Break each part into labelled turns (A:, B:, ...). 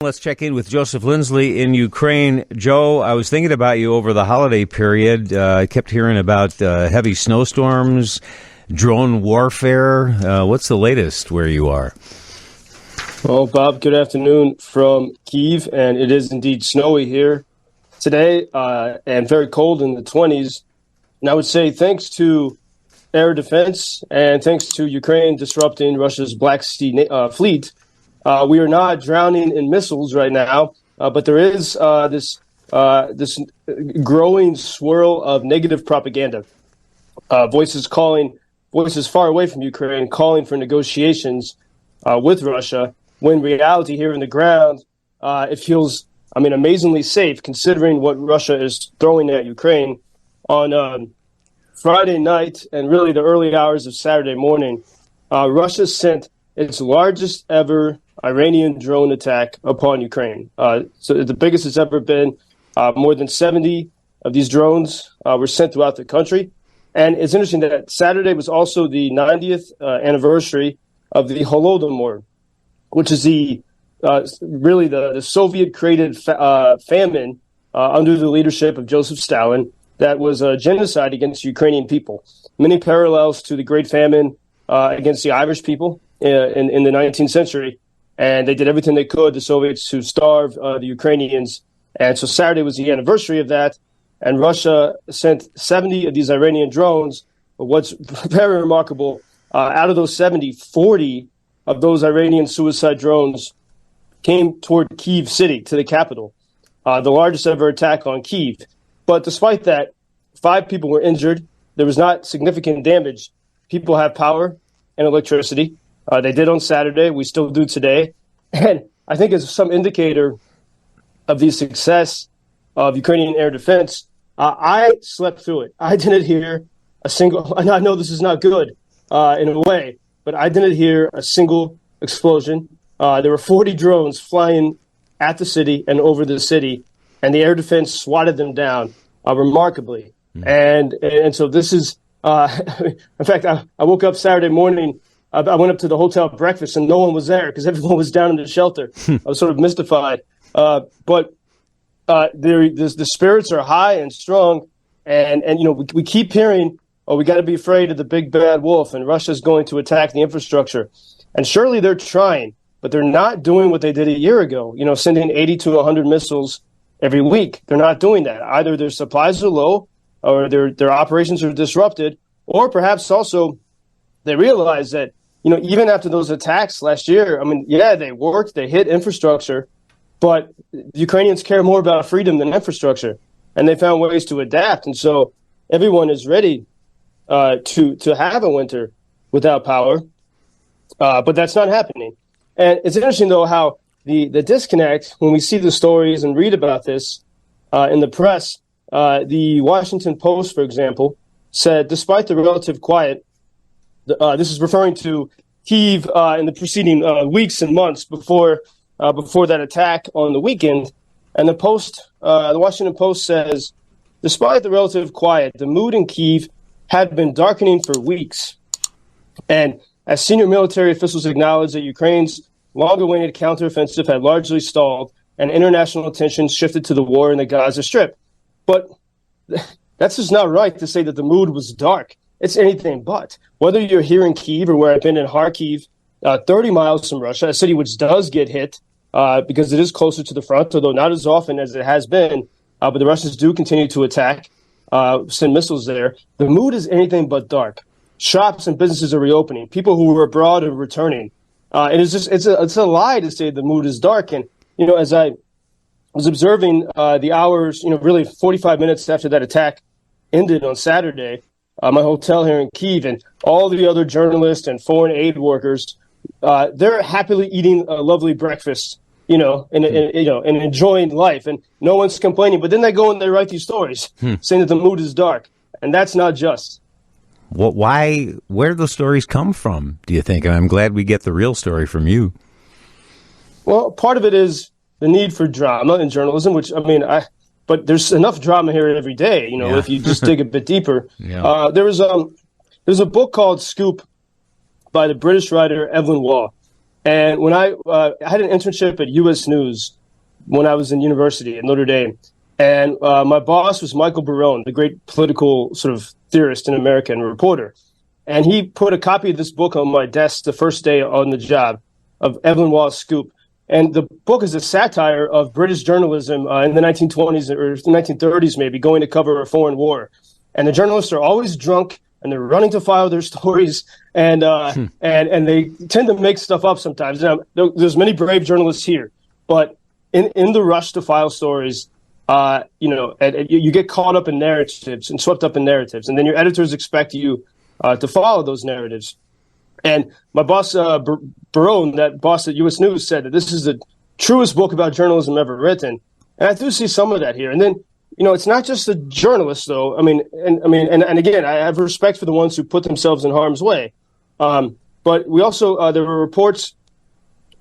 A: Let's check in with Joseph Lindsley in Ukraine. Joe, I was thinking about you over the holiday period. I kept hearing about heavy snowstorms, drone warfare. What's the latest where you are?
B: Well, Bob, good afternoon from Kyiv, and it is indeed snowy here today and very cold in the 20s. And I would say thanks to air defense and thanks to Ukraine disrupting Russia's Black Sea fleet, we are not drowning in missiles right now, but there is this growing swirl of negative propaganda. Voices far away from Ukraine calling for negotiations with Russia, when reality here on the ground, it feels, amazingly safe considering what Russia is throwing at Ukraine. On Friday night and really the early hours of Saturday morning, Russia sent its largest ever Iranian drone attack upon Ukraine. So the biggest it's ever been. More than 70 of these drones were sent throughout the country. And it's interesting that Saturday was also the 90th anniversary of the Holodomor, which is the Soviet-created famine under the leadership of Joseph Stalin that was a genocide against Ukrainian people. Many parallels to the Great Famine against the Irish people in the 19th century. And they did everything they could, the Soviets, to starve the Ukrainians. And so Saturday was the anniversary of that. And Russia sent 70 of these Iranian drones. But what's very remarkable, out of those 70, 40 of those Iranian suicide drones came toward Kyiv city, to the capital, the largest ever attack on Kyiv. But despite that, 5 people were injured. There was not significant damage. People have power and electricity. They did on Saturday. We still do today. And I think as some indicator of the success of Ukrainian air defense, I slept through it. I didn't hear a single, and I know this is not good in a way, but I didn't hear a single explosion. There were 40 drones flying at the city and over the city, and the air defense swatted them down remarkably. And so this is, in fact, I woke up Saturday morning. I went up to the hotel breakfast and no one was there because everyone was down in the shelter. I was sort of mystified. But the spirits are high and strong. And we keep hearing, we got to be afraid of the big bad wolf and Russia's going to attack the infrastructure. And surely they're trying, but they're not doing what they did a year ago, sending 80 to 100 missiles every week. They're not doing that. Either their supplies are low or their operations are disrupted, or perhaps also they realize that, even after those attacks last year, they worked, they hit infrastructure, but the Ukrainians care more about freedom than infrastructure, and they found ways to adapt. And so everyone is ready to have a winter without power, but that's not happening. And it's interesting, though, how the disconnect, when we see the stories and read about this in the press, the Washington Post, for example, said, despite the relative quiet, this is referring to Kyiv in the preceding weeks and months before that attack on the weekend. And the Washington Post says, despite the relative quiet, the mood in Kyiv had been darkening for weeks. And as senior military officials acknowledged that Ukraine's long-awaited counteroffensive had largely stalled and international attention shifted to the war in the Gaza Strip. But that's just not right to say that the mood was dark. It's anything but. Whether you're here in Kyiv or where I've been in Kharkiv, 30 miles from Russia, a city which does get hit because it is closer to the front, although not as often as it has been, but the Russians do continue to attack, send missiles there. The mood is anything but dark. Shops and businesses are reopening. People who were abroad are returning. And it's a lie to say the mood is dark. And, as I was observing the hours, really 45 minutes after that attack ended on Saturday, my hotel here in Kyiv and all the other journalists and foreign aid workers, they're happily eating a lovely breakfast, and enjoying life, and no one's complaining. But then they go and they write these stories saying that the mood is dark, and that's not just. Where do those stories come from, do you think? And I'm glad we get the real story from you. Well, part of it is the need for drama in journalism, which, but there's enough drama here every day, if you just dig a bit deeper. Yeah. There's a book called Scoop by the British writer Evelyn Waugh. And when I had an internship at U.S. News when I was in university at Notre Dame, and my boss was Michael Barone, the great political sort of theorist in America and reporter. And he put a copy of this book on my desk the first day on the job, of Evelyn Waugh's Scoop. And the book is a satire of British journalism in the 1920s or 1930s, maybe, going to cover a foreign war. And the journalists are always drunk, and they're running to file their stories, and they tend to make stuff up sometimes. Now, there's many brave journalists here, but in the rush to file stories, you get caught up in narratives and swept up in narratives, and then your editors expect you to follow those narratives. And my boss, Barone, that boss at U.S. News, said that this is the truest book about journalism ever written. And I do see some of that here. And then, it's not just the journalists, though. And again, I have respect for the ones who put themselves in harm's way. But we also, there were reports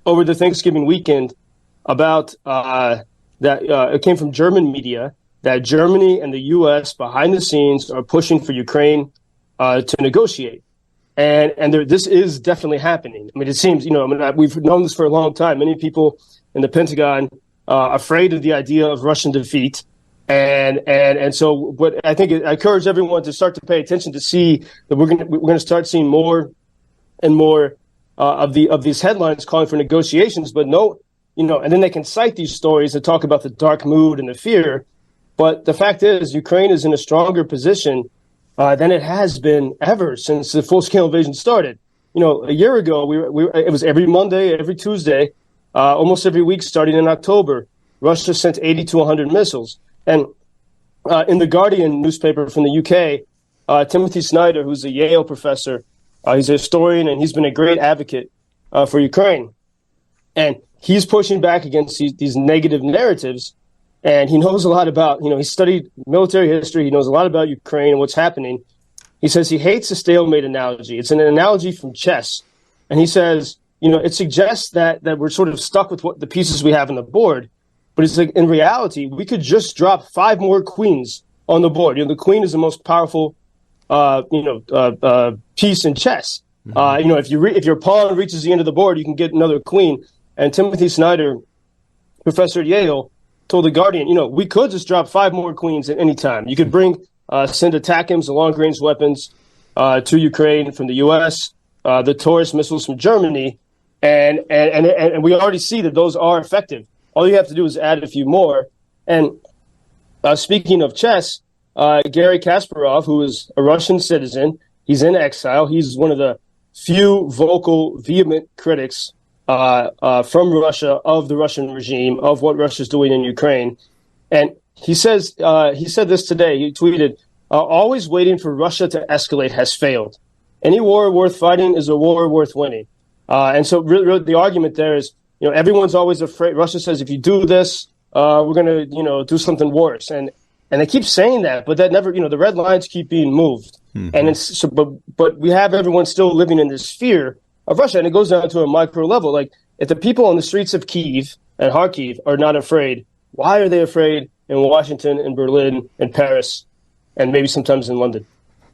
B: over the Thanksgiving weekend about that it came from German media that Germany and the U.S. behind the scenes are pushing for Ukraine to negotiate. And this is definitely happening. I mean, it seems, we've known this for a long time. Many people in the Pentagon are afraid of the idea of Russian defeat. And so, but I think I encourage everyone to start to pay attention to see that we're going to start seeing more and more of these headlines calling for negotiations. But and then they can cite these stories that talk about the dark mood and the fear. But the fact is, Ukraine is in a stronger position than it has been ever since the full-scale invasion started. A year ago, it was every Monday, every Tuesday, almost every week starting in October, Russia sent 80 to 100 missiles. And in the Guardian newspaper from the UK, Timothy Snyder, who's a Yale professor, he's a historian, and he's been a great advocate for Ukraine. And he's pushing back against these negative narratives. And he knows a lot about, he studied military history. He knows a lot about Ukraine and what's happening. He says he hates the stalemate analogy. It's an analogy from chess. And he says, it suggests that we're sort of stuck with what the pieces we have on the board. But it's like, in reality, we could just drop 5 more queens on the board. The queen is the most powerful, piece in chess. Mm-hmm. If your pawn reaches the end of the board, you can get another queen. And Timothy Snyder, professor at Yale, told the Guardian, we could just drop 5 more queens at any time. You could send ATACMS, the long-range weapons, to Ukraine from the U.S., the Taurus missiles from Germany, and we already see that those are effective. All you have to do is add a few more. And speaking of chess, Garry Kasparov, who is a Russian citizen, he's in exile. He's one of the few vocal, vehement critics from Russia, of the Russian regime, of what Russia's doing in Ukraine. And he said this today. He tweeted, always waiting for Russia to escalate has failed. Any war worth fighting is a war worth winning. And so really the argument there is, everyone's always afraid. Russia says, if you do this, we're going to, do something worse. And they keep saying that, but that never, the red lines keep being moved. Mm-hmm. And but we have everyone still living in this fear of Russia. And it goes down to a micro level. Like, if the people on the streets of Kyiv and Kharkiv are not afraid, why are they afraid in Washington, in Berlin, in Paris, and maybe sometimes in London?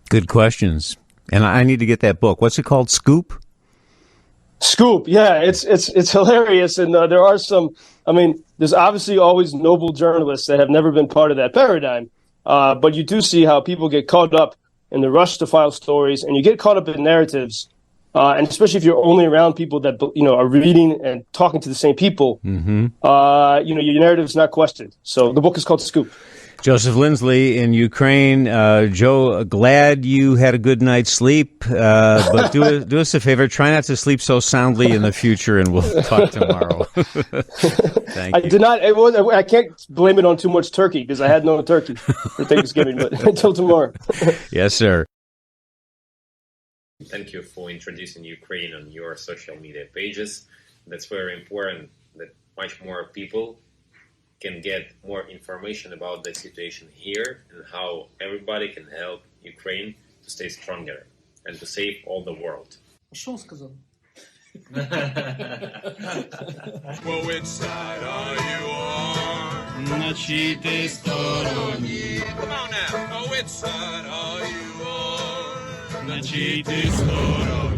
A: Good questions. And I need to get that book. What's it called? Scoop?
B: Scoop, yeah, it's hilarious, and there are some. There's obviously always noble journalists that have never been part of that paradigm, but you do see how people get caught up in the rush to file stories, and you get caught up in narratives, and especially if you're only around people that are reading and talking to the same people. Mm-hmm. Your narrative's not questioned. So the book is called Scoop.
A: Joseph Lindsley in Ukraine. Joe, glad you had a good night's sleep, but do us a favor. Try not to sleep so soundly in the future, and we'll talk tomorrow. Thank you.
B: I did not. I can't blame it on too much turkey, because I had no turkey for Thanksgiving, but until tomorrow.
A: Yes, sir.
C: Thank you for introducing Ukraine on your social media pages. That's very important, that much more people can get more information about the situation here and how everybody can help Ukraine to stay stronger and to save all the world.
D: Что он сказал?
E: Well, which side are you on?
D: На чьей ты стороне?
E: Come on now. Oh, which side are you on?
D: На чьей ты стороне?